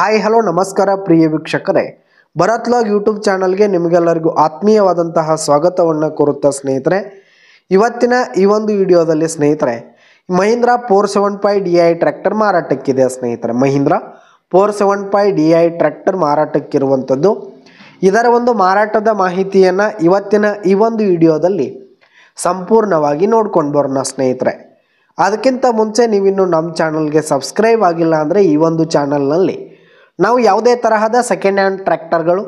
Hi hello ನಮಸ್ಕಾರ ಪ್ರಿಯ ವೀಕ್ಷಕರೇ, Bharat log YouTube ಚಾನಲ್ಗೆ ನಿಮಗೆಲ್ಲರಿಗೂ ಆತ್ಮೀಯವಾದಂತಹ ಸ್ವಾಗತವನ್ನು ಕೋರುತ್ತಾ ಸ್ನೇಹಿತರೆ, ಇವತ್ತಿನ ಈ ಒಂದು ವಿಡಿಯೋದಲ್ಲಿ ಸ್ನೇಹಿತರೆ ಮಹೀಂದ್ರಾ 475 DI ಟ್ರ್ಯಾಕ್ಟರ್ ಮಾರಾಟಕ್ಕಿದೆ ಸ್ನೇಹಿತರೆ. ಮಹೀಂದ್ರಾ 475 DI ಟ್ರ್ಯಾಕ್ಟರ್ ಮಾರಾಟಕ್ಕಿರುವಂಥದ್ದು. ಇದರ ಒಂದು ಮಾರಾಟದ ಮಾಹಿತಿಯನ್ನು ಇವತ್ತಿನ ಈ ಒಂದು ವಿಡಿಯೋದಲ್ಲಿ ಸಂಪೂರ್ಣವಾಗಿ ನೋಡ್ಕೊಂಡು ಬರೋಣ ಸ್ನೇಹಿತರೆ. ಅದಕ್ಕಿಂತ ಮುಂಚೆ ನೀವಿನ್ನು ನಮ್ಮ ಚಾನಲ್ಗೆ ಸಬ್ಸ್ಕ್ರೈಬ್ ಆಗಿಲ್ಲ ಅಂದರೆ ಈ ಒಂದು ಚಾನಲ್ನಲ್ಲಿ ನಾವು ಯಾವುದೇ ತರಹದ ಸೆಕೆಂಡ್ ಹ್ಯಾಂಡ್ ಟ್ರ್ಯಾಕ್ಟರ್ಗಳು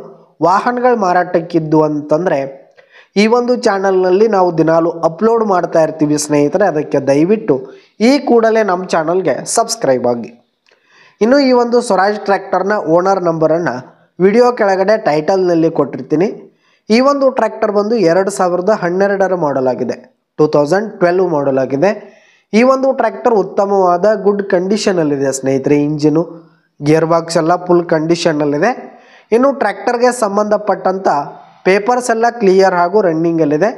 ವಾಹನಗಳು ಮಾರಾಟಕ್ಕಿದ್ದು ಅಂತಂದರೆ ಈ ಒಂದು ಚಾನಲ್ನಲ್ಲಿ ನಾವು ದಿನಾಲು ಅಪ್ಲೋಡ್ ಮಾಡ್ತಾ ಇರ್ತೀವಿ ಸ್ನೇಹಿತರೆ. ಅದಕ್ಕೆ ದಯವಿಟ್ಟು ಈ ಕೂಡಲೇ ನಮ್ಮ ಚಾನಲ್ಗೆ ಸಬ್ಸ್ಕ್ರೈಬ್ ಆಗಿ. ಇನ್ನು ಈ ಒಂದು ಸ್ವರಾಜ್ ಟ್ರ್ಯಾಕ್ಟರ್ನ ಓನರ್ ನಂಬರನ್ನು ವಿಡಿಯೋ ಕೆಳಗಡೆ ಟೈಟಲ್ನಲ್ಲಿ ಕೊಟ್ಟಿರ್ತೀನಿ. ಈ ಒಂದು ಟ್ರ್ಯಾಕ್ಟರ್ ಬಂದು 2012 ಮಾಡಲ್ ಆಗಿದೆ, 2012 ಮಾಡಲ್ ಆಗಿದೆ. ಈ ಒಂದು ಟ್ರ್ಯಾಕ್ಟರ್ ಉತ್ತಮವಾದ ಗುಡ್ ಕಂಡೀಷನಲ್ಲಿದೆ ಸ್ನೇಹಿತರೆ. ಇಂಜಿನು ಗೇರ್ ಬಾಕ್ಸ್ ಎಲ್ಲ ಫುಲ್ ಕಂಡೀಷನಲ್ಲಿದೆ. ಇನ್ನು ಟ್ರ್ಯಾಕ್ಟರ್ಗೆ ಸಂಬಂಧಪಟ್ಟಂಥ ಪೇಪರ್ಸ್ ಎಲ್ಲ ಕ್ಲಿಯರ್ ಹಾಗೂ ರನ್ನಿಂಗಲ್ಲಿದೆ.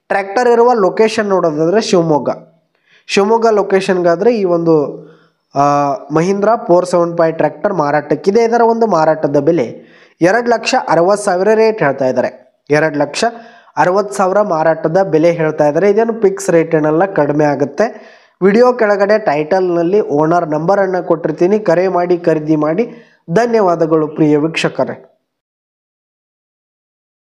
ಟ್ರ್ಯಾಕ್ಟರ್ ಇರುವ ಲೊಕೇಶನ್ ನೋಡೋದಾದರೆ ಶಿವಮೊಗ್ಗ ಲೊಕೇಶನ್ಗಾದರೆ ಈ ಒಂದು ಮಹೀಂದ್ರಾ 475 ಟ್ರ್ಯಾಕ್ಟರ್ ಮಾರಾಟಕ್ಕಿದೆ. ಇದರ ಒಂದು ಮಾರಾಟದ ಬೆಲೆ 2,60,000 ರೇಟ್ ಹೇಳ್ತಾ ಇದ್ದಾರೆ. 2,60,000 ಮಾರಾಟದ ಬೆಲೆ ಹೇಳ್ತಾ ಇದ್ದಾರೆ. ಇದೇನು ಫಿಕ್ಸ್ ರೇಟ್ ಏನಲ್ಲ, ಕಡಿಮೆ ಆಗುತ್ತೆ. ವಿಡಿಯೋ ಕೆಳಗಡೆ ಟೈಟಲ್ನಲ್ಲಿ ಓನರ್ ನಂಬರನ್ನು ಕೊಟ್ಟಿರ್ತೀನಿ. ಕರೆ ಮಾಡಿ ಖರೀದಿ ಮಾಡಿ. ಧನ್ಯವಾದಗಳು ಪ್ರಿಯ ವೀಕ್ಷಕರೇ.